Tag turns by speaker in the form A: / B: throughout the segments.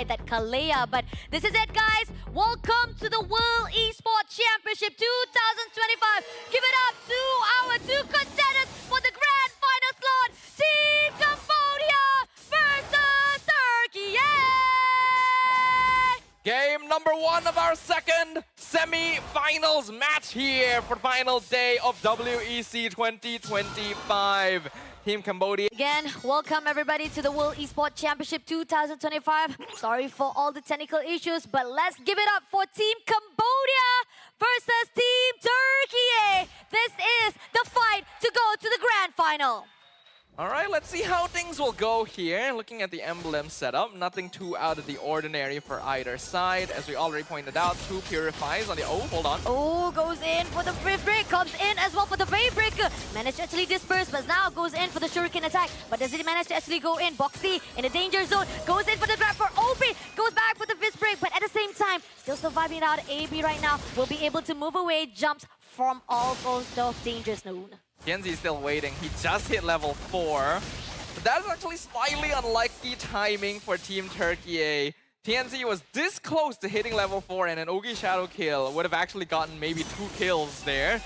A: that Kalea. But this is it, guys. Welcome to the World Esports Championship 2025. Give it up to our two contenders for the grand final slot. Team Cambodia versus Turkiye.
B: Game number 1 of our second semi-finals match here for the final day of WEC 2025. Team Cambodia.
A: Again, welcome everybody to the World Esports Championship 2025. Sorry for all the technical issues, but let's give it up for Team Cambodia versus Team Turkiye. This is the fight to go to the grand final.
B: All right, let's see how things will go here. Looking at the emblem setup, nothing too out of the ordinary for either side. As we already pointed out, 2 purifies on the... Oh, hold on.
A: Oh, goes in for the Wave Break, comes in as well for the Wave Breaker. Managed to actually disperse, but now goes in for the Shuriken attack. But does it manage to actually go in? Boxy in the danger zone, goes in for the grab for OP, goes back for the Fist Break, but at the same time, still surviving out. AB right now will be able to move away, jumps from all those danger zone.
B: Tianzi is still waiting. He just hit level 4. But that's actually slightly unlucky timing for Team Turkiye. Tianzi was this close to hitting level 4, and an Ogi Shadow kill would have actually gotten maybe 2 kills there.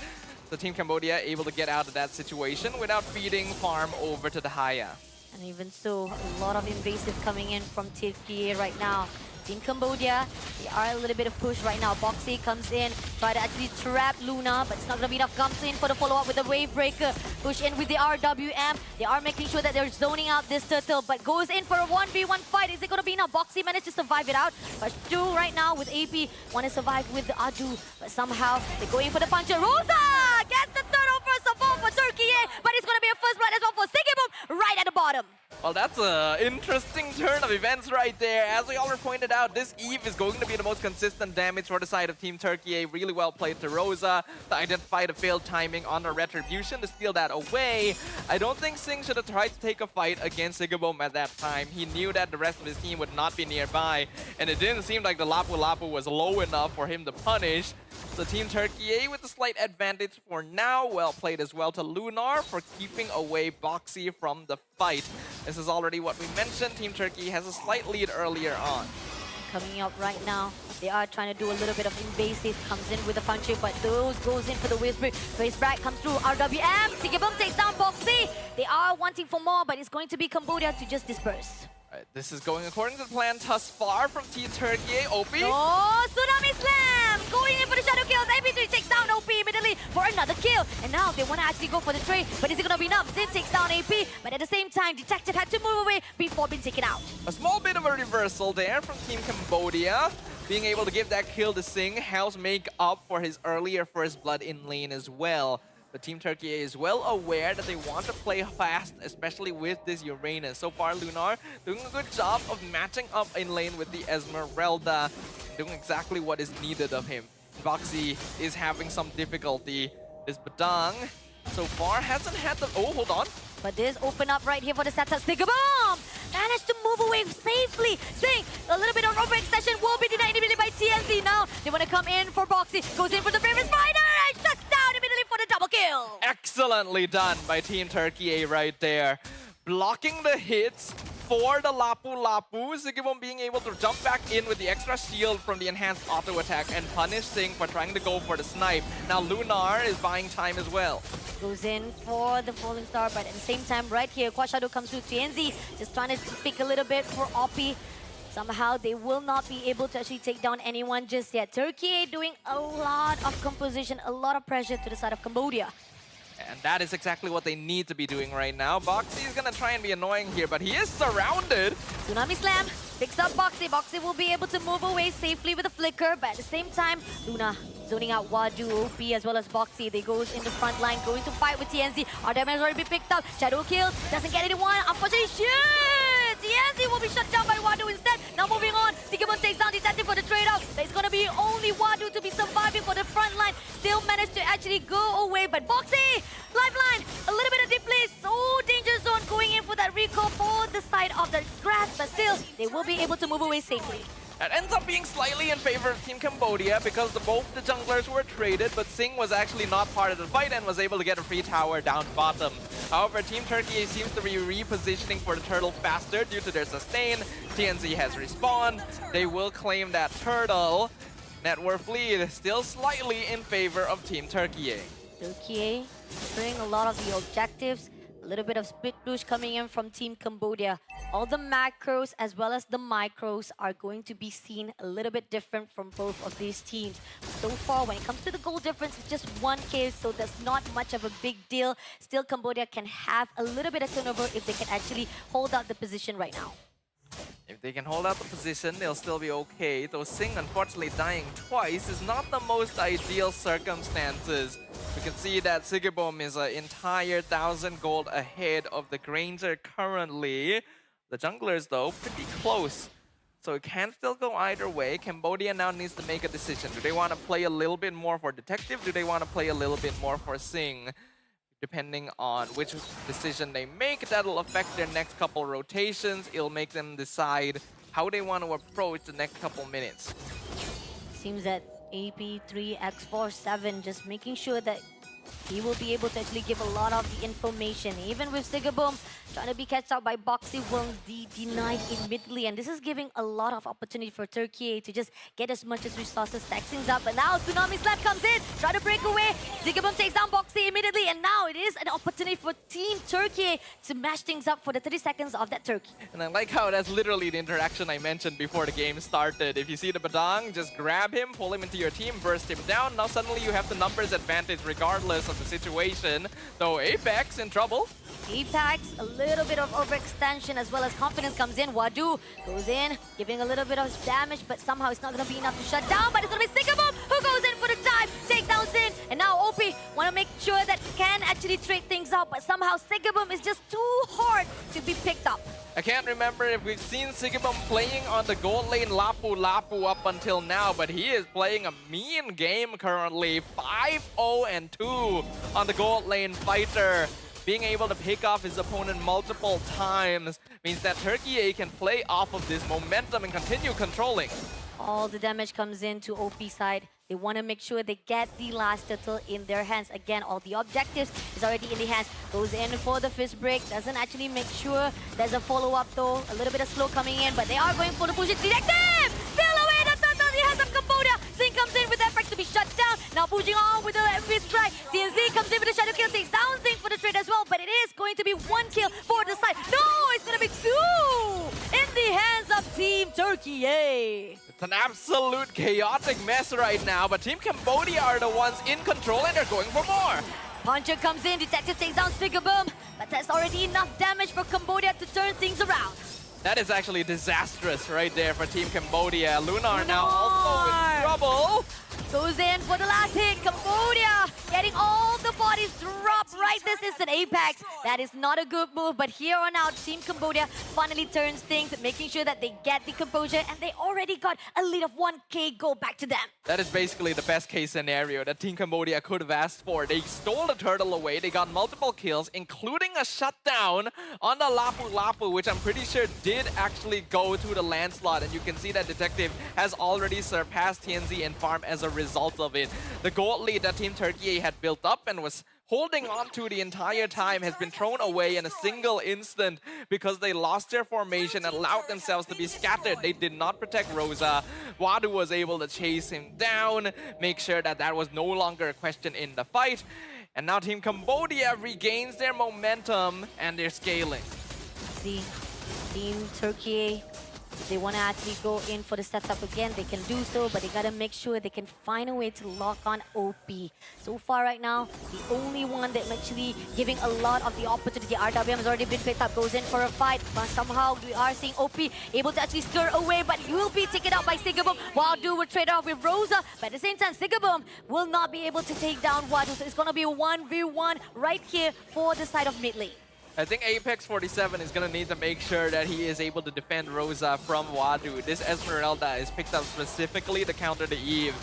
B: So Team Cambodia able to get out of that situation without feeding farm over to the Haya.
A: And even so, a lot of invasive coming in from Turkiye right now. Team Cambodia, they are a little bit of push right now. Boxy comes in, try to actually trap Luna, but it's not going to be enough. Comes in for the follow-up with the Wave Breaker. Push in with the RWM. They are making sure that they're zoning out this turtle, but goes in for a 1v1 fight. Is it going to be enough? Boxy managed to survive it out. But Stu right now with AP want to survive with the Adu, but somehow they're going for the puncher. Rosa gets the turtle first of all for Turkiye, but it's going to be a first blood as well for Sigibum right at the bottom.
B: Well, that's an interesting turn of events right there. As we already pointed out, this Eve is going to be the most consistent damage for the side of Team Turkiye. Really well played to Rosa to identify the failed timing on the Retribution to steal that away. I don't think Singh should have tried to take a fight against Sigibom at that time. He knew that the rest of his team would not be nearby, and it didn't seem like the Lapu Lapu was low enough for him to punish. So Team Turkiye with a slight advantage for now. Well played as well to Lunar for keeping away Boxy from the fight. This is already what we mentioned. Team Turkey has a slight lead earlier on.
A: Coming up right now, they are trying to do a little bit of invasive. Comes in with a punch, but those goes in for the Whisper. Face back comes through. RWM. Sigibum takes down Boxy. They are wanting for more, but it's going to be Cambodia to just disperse.
B: Right, this is going according to the plan thus far from Team Turkiye. OP.
A: Oh, Tsunami Slam! Going in for the shadow kills. AP3 takes down OP immediately for another kill. And now they want to actually go for the trade, but is it going to be enough? Zin takes down AP, but at the same time, Detective had to move away before being taken out.
B: A small bit of a reversal there from Team Cambodia. Being able to give that kill to Singh helps make up for his earlier first blood in lane as well. But Team Turkiye is well aware that they want to play fast, especially with this Uranus. So far, Lunar doing a good job of matching up in lane with the Esmeralda, doing exactly what is needed of him. Boxy is having some difficulty. This Badang, so far, hasn't had the... Oh, hold on.
A: But this open up right here for the setup. Sigibum managed to move away safely. Sing, a little bit of over extension will be denied immediately by TNZ. Now they want to come in for Boxy. Goes in for the Bravest Spider and shuts down immediately for the double kill.
B: Excellently done by Team Turkiye right there. Blocking the hits for the Lapu Lapu. Sigibum being able to jump back in with the extra shield from the enhanced auto attack and punish Singh for trying to go for the snipe. Now Lunar is buying time as well.
A: Goes in for the Falling Star, but at the same time, right here, Quad Shadow comes through. TNZ just trying to pick a little bit for Oppie. Somehow they will not be able to actually take down anyone just yet. Turkiye doing a lot of composition, a lot of pressure to the side of Cambodia.
B: And that is exactly what they need to be doing right now. Boxy is going to try and be annoying here, but he is surrounded.
A: Tsunami Slam picks up Boxy. Boxy will be able to move away safely with a flicker, but at the same time, Luna zoning out Wadu, OP, as well as Boxy. They goes in the front line, going to fight with TNZ. RDM has already been picked up. Shadow kills, doesn't get anyone. Unfortunately, shit! TNZ will be shut down by Wadu instead. Now moving on, Sigibum takes down Detective for the trade-off. But it's going to be only Wadu to be surviving for the front line. Still managed to actually go away, but Boxy, lifeline, a little bit of deflace. Oh, danger zone going in for that recall for the side of the grass, but still, they will be able to move away safely.
B: That ends up being slightly in favor of Team Cambodia because both the junglers were traded, but Singh was actually not part of the fight and was able to get a free tower down bottom. However, Team Turkey seems to be repositioning for the turtle faster due to their sustain. TNZ has respawned. They will claim that turtle. Net worth lead still slightly in favor of Team Turkiye.
A: Turkiye doing a lot of the objectives. A little bit of split push coming in from Team Cambodia. All the macros as well as the micros are going to be seen a little bit different from both of these teams. So far, when it comes to the goal difference, it's just 1K, so that's not much of a big deal. Still, Cambodia can have a little bit of turnover if they can actually hold out the position right now.
B: If they can hold out the position, they'll still be okay. Though Singh, unfortunately, dying twice is not the most ideal circumstances. We can see that Sigibom is an entire 1,000 gold ahead of the Granger currently. The junglers, though, pretty close. So it can still go either way. Cambodia now needs to make a decision. Do they want to play a little bit more for Detective? Do they want to play a little bit more for Singh? Depending on which decision they make, that'll affect their next couple rotations. It'll make them decide how they want to approach the next couple minutes.
A: Seems that AP3X47 just making sure that he will be able to actually give a lot of the information. Even with Sigibom trying to be catched out by Boxy will be denied immediately. And this is giving a lot of opportunity for Turkey to just get as much as resources, stack things up. But now Tsunami Slap comes in, try to break away. Sigibom takes down Boxy immediately. And now it is an opportunity for Team Turkey to mash things up for the 30 seconds of that Turkey.
B: And I like how that's literally the interaction I mentioned before the game started. If you see the Badang, just grab him, pull him into your team, burst him down. Now suddenly you have the numbers advantage regardless of the situation. Though Apex in trouble.
A: Apex, a little bit of overextension as well as confidence comes in. Wadu goes in, giving a little bit of damage, but somehow it's not going to be enough to shut down. But it's going to be Sigibom who goes in for the dive, takedowns in. And now OP want to make sure that can actually trade things out, but somehow Sigibom is just too hard to be picked up.
B: I can't remember if we've seen Sigibom playing on the gold lane Lapu Lapu up until now, but he is playing a mean game currently. 5-0-2 on the gold lane fighter. Being able to pick off his opponent multiple times means that Turkey can play off of this momentum and continue controlling.
A: All the damage comes in to OP side. They want to make sure they get the last turtle in their hands. Again, all the objectives is already in the hands. Goes in for the fist break. Doesn't actually make sure there's a follow-up though. A little bit of slow coming in, but they are going for the push. Detective! Still away the turtle in the hands of Cambodia. Singh comes in with that effect to be shut down. Now pushing on with the fist strike. TNZ comes in with a shadow kill. Takes down Singh for the trade as well, but it is going to be 1 kill for the side. No, it's going to be 2 in the hands of Team Turkey.
B: It's an absolute chaotic mess right now, but Team Cambodia are the ones in control and they're going for more.
A: Puncher comes in, Detective takes down Sigibom, but that's already enough damage for Cambodia to turn things around.
B: That is actually disastrous right there for Team Cambodia. Lunar now also in trouble.
A: Goes in for the last hit. Cambodia getting all the bodies dropped right this instant. Apex, that is not a good move, but here on out, Team Cambodia finally turns things, making sure that they get the composure, and they already got a lead of 1K gold back to them.
B: That is basically the best case scenario that Team Cambodia could have asked for. They stole the turtle away, they got multiple kills, including a shutdown on the Lapu Lapu, which I'm pretty sure did actually go to the landslide, and you can see that Detective has already surpassed TNZ in farm as a result of it. The gold lead that Team Turkey had built up and was holding on to the entire time has been thrown away in a single instant because they lost their formation and allowed themselves to be scattered. They did not protect Rosa. Wadu was able to chase him down, make sure that that was no longer a question in the fight. And now Team Cambodia regains their momentum and they're scaling.
A: See, Team Turkey, if they want to actually go in for the setup again, they can do so, but they got to make sure they can find a way to lock on OP. So far right now, the only one that's actually giving a lot of the opportunity, RWM has already been picked up, goes in for a fight, but somehow we are seeing OP able to actually stir away, but he will be taken out by Sigibom. Wadu will trade off with Rosa, but at the same time, Sigibom will not be able to take down Wadu, so it's going to be a 1v1 right here for the side of mid lane.
B: I think Apex 47 is going to need to make sure that he is able to defend Rosa from Wadu. This Esmeralda is picked up specifically to counter the Eve.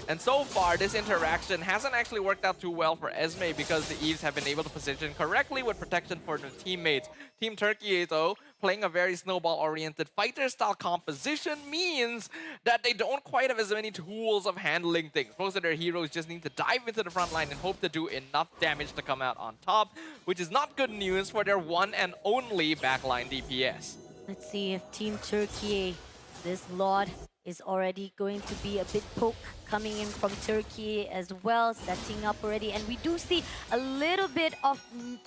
B: And so far, this interaction hasn't actually worked out too well for Esme because the Eves have been able to position correctly with protection for their teammates. Team Turkiye, though, playing a very snowball-oriented fighter-style composition means that they don't quite have as many tools of handling things. Most of their heroes just need to dive into the front line and hope to do enough damage to come out on top, which is not good news for their one and only backline DPS.
A: Let's see if Team Turkey, this Lord, is already going to be a bit poke coming in from Turkey as well, setting up already. And we do see a little bit of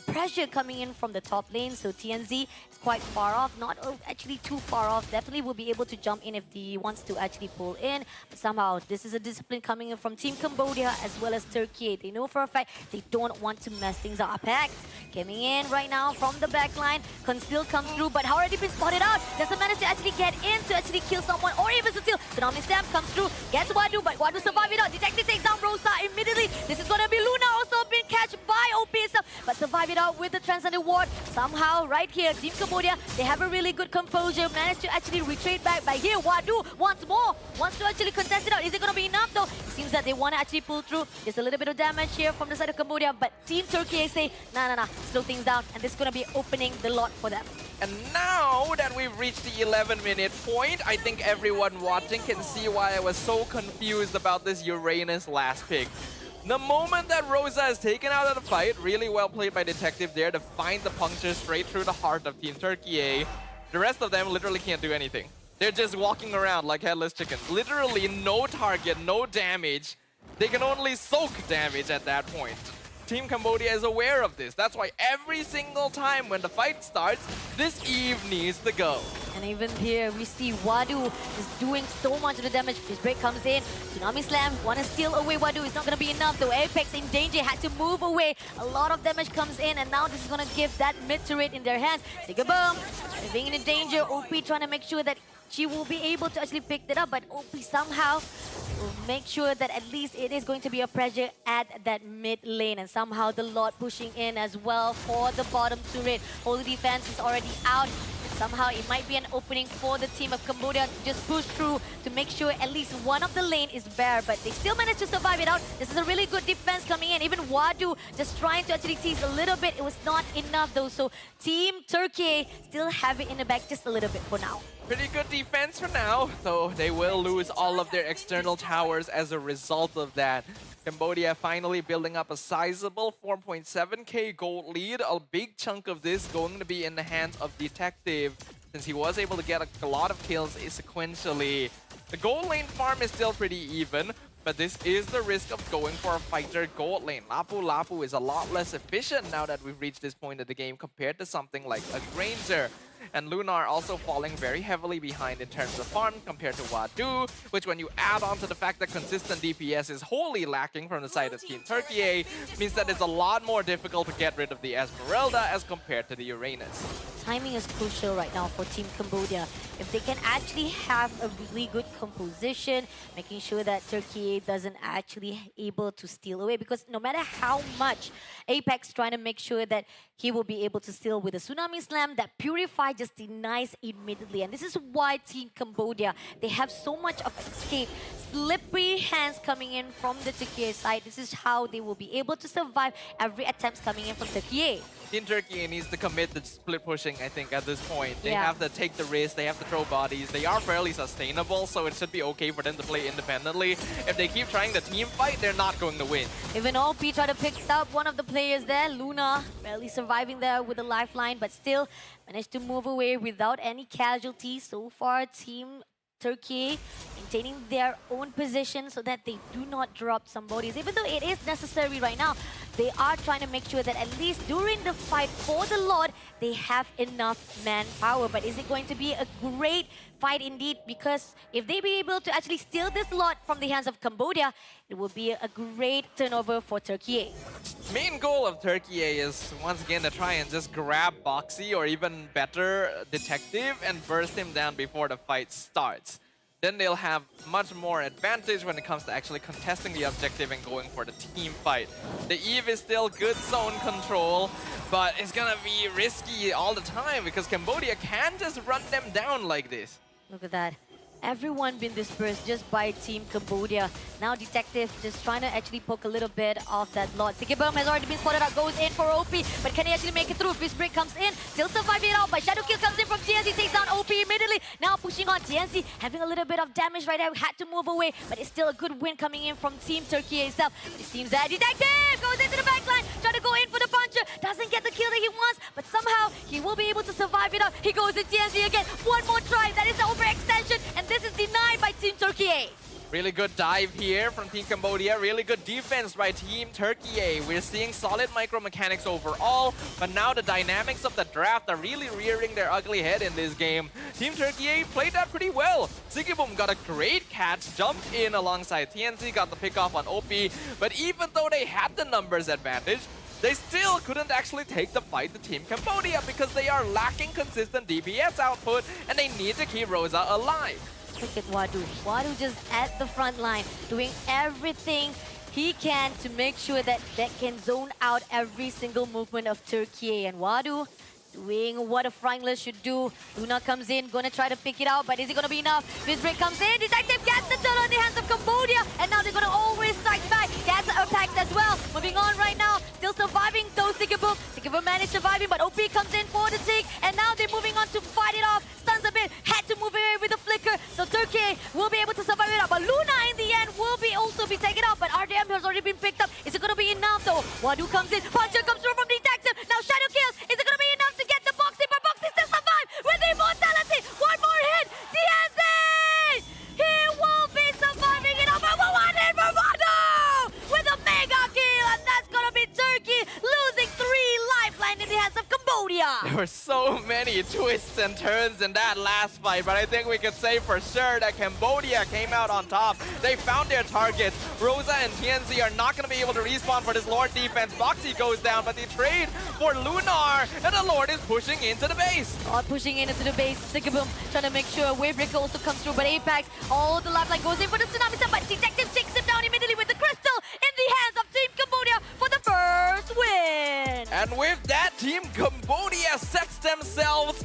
A: pressure coming in from the top lane. So TNZ is quite far off, not actually too far off. Definitely will be able to jump in if he wants to actually pull in. But somehow, this is a discipline coming in from Team Cambodia as well as Turkey. They know for a fact they don't want to mess things up. Pact coming in right now from the back line. Conceal comes through, but already been spotted out. Doesn't manage to actually get in to actually kill someone or even to steal. Tsunami Slam comes through, gets Wadu, but Wadu survive it out. Detective takes down Rosa immediately. This is going to be Luna, also being catched by OP itself, but survive it out with the Transcendent Ward. Somehow, right here, Team Cambodia, they have a really good composure, managed to actually retreat back. But here, Wadu wants more, wants to actually contest it out. Is it going to be enough though? It seems that they want to actually pull through. There's a little bit of damage here from the side of Cambodia, but Team Turkey say, nah, slow things down, and this is going to be opening the lot for them.
B: And now that we've reached the 11-minute point, I think everyone watching can see why I was so confused about this Uranus last pick. The moment that Rosa is taken out of the fight, really well played by Detective there to find the puncture straight through the heart of Team Turkiye. The rest of them literally can't do anything. They're just walking around like headless chickens. Literally no target, no damage. They can only soak damage at that point. Team Cambodia is aware of this. That's why every single time when the fight starts, this Eve needs to go.
A: And even here, we see Wadu is doing so much of the damage. His break comes in. Tsunami Slam, want to steal away Wadu. It's not going to be enough though. Apex in danger, had to move away. A lot of damage comes in, and now this is going to give that mid turret in their hands. Take a boom. Being in danger, OP trying to make sure that she will be able to actually pick it up, but OP somehow will make sure that at least it is going to be a pressure at that mid lane, and somehow the Lord pushing in as well for the bottom turret. Holy defense is already out. Somehow it might be an opening for the team of Cambodia to just push through to make sure at least one of the lane is bare, but they still managed to survive it out. This is a really good defense coming in. Even Wadu just trying to actually tease a little bit. It was not enough though, so Team Turkey still have it in the back just a little bit for now.
B: Pretty good defense for now, though they will lose all of their external towers as a result of that. Cambodia finally building up a sizable 4.7k gold lead. A big chunk of this going to be in the hands of Detective, since he was able to get a lot of kills sequentially. The gold lane farm is still pretty even, but this is the risk of going for a fighter gold lane. Lapu Lapu is a lot less efficient now that we've reached this point of the game compared to something like a Granger. And Lunar also falling very heavily behind in terms of farm compared to Wadu, which when you add on to the fact that consistent DPS is wholly lacking from the side of Team Turkiye, means that it's a lot more difficult to get rid of the Esmeralda as compared to the Uranus.
A: Timing is crucial right now for Team Cambodia. If they can actually have a really good composition, making sure that Turkey doesn't actually able to steal away, because no matter how much Apex trying to make sure that he will be able to steal with a Tsunami Slam, that Purify just denies immediately. And this is why Team Cambodia, they have so much of escape. Slippery hands coming in from the Turkiye side. This is how they will be able to survive every attempt coming in from Turkiye.
B: Team Turkey needs to commit to split pushing, I think, at this point. They
A: Yeah.
B: have to take the risk, they have to throw bodies. They are fairly sustainable, so it should be okay for them to play independently. If they keep trying the team fight, they're not going to win.
A: Even OP tried to pick up one of the players there, Luna, barely surviving there with a lifeline, but still managed to move away without any casualties. So far, Team Turkey maintaining their own position so that they do not drop some bodies. Even though it is necessary right now, they are trying to make sure that at least during the fight for the Lord, they have enough manpower. But is it going to be a great fight indeed? Because if they be able to actually steal this Lord from the hands of Cambodia, it will be a great turnover for Turkey.
B: Main goal of Turkiye is once again to try and just grab Boxy or even better Detective and burst him down before the fight starts. Then they'll have much more advantage when it comes to actually contesting the objective and going for the team fight. The Eve is still good zone control, but it's gonna be risky all the time because Cambodia can just run them down like this.
A: Look at that. Everyone been dispersed just by Team Cambodia. Now Detective just trying to actually poke a little bit of that lot. Sikibum has already been spotted out, goes in for OP, but can he actually make it through? Fist break comes in, still surviving it out, but Shadow Kill comes in from TNC, takes down OP immediately. Now pushing on TNC, having a little bit of damage right there, had to move away, but it's still a good win coming in from Team Turkiye itself. But it seems that Detective goes into the backline, trying to go in for the puncher, doesn't get the kill that he wants, but somehow he will be able to survive it out. He goes in TNC again, one more try, that is the overextension, and this is denied by Team Turkiye.
B: Really good dive here from Team Cambodia. Really good defense by Team Turkiye. We're seeing solid micro mechanics overall, but now the dynamics of the draft are really rearing their ugly head in this game. Team Turkiye played that pretty well. Sigibum got a great catch, jumped in alongside TNC, got the pick off on OP, but even though they had the numbers advantage, they still couldn't actually take the fight to Team Cambodia because they are lacking consistent DPS output and they need to keep Rosa alive.
A: Look at Wadu. Wadu just at the front line, doing everything he can to make sure that can zone out every single movement of Turkiye. And Wadu doing what a Frangler should do. Luna comes in, gonna try to pick it out, but is it gonna be enough? Fist break comes in, Detective gets the turn on the hands of Cambodia, and now they're gonna always strike back. Gets attacks as well. Moving on right now, still surviving though Sikibum. Sikibum managed surviving, but OP comes in for the take, and now they're moving on to fight it off. Stuns a bit, had to move away with the flicker, so Turkiye will be able to survive it out, but Luna in the end will be also be taken out, but RDM has already been picked up. Is it gonna be enough though? Wadu comes in, puncher comes through from Detective, now Shadow kills. Is it gonna be enough to get the Boxy, but Boxy still survive with the immortality. One more hit, TNC! He will be surviving it over one hit for Wadu with a mega kill, and that's gonna be Turkey losing 3 lifeline in the hands of Cambodia.
B: There were so many twists and turns in that last fight, but I think we could say for sure that Cambodia came out on top. They found their targets. Rosa and TNC are not going to be able to respawn for this Lord defense. Boxy goes down, but they trade for Lunar, and the Lord is pushing into the base.
A: Pushing into the base, Sikibum trying to make sure Wavebreaker also comes through, but Apex, all the lifeline goes in for the Tsunami Sun, but Detective takes him down immediately with the crystal in the hands of Team Cambodia for the first win.
B: And with that, Team Cambodia sets themselves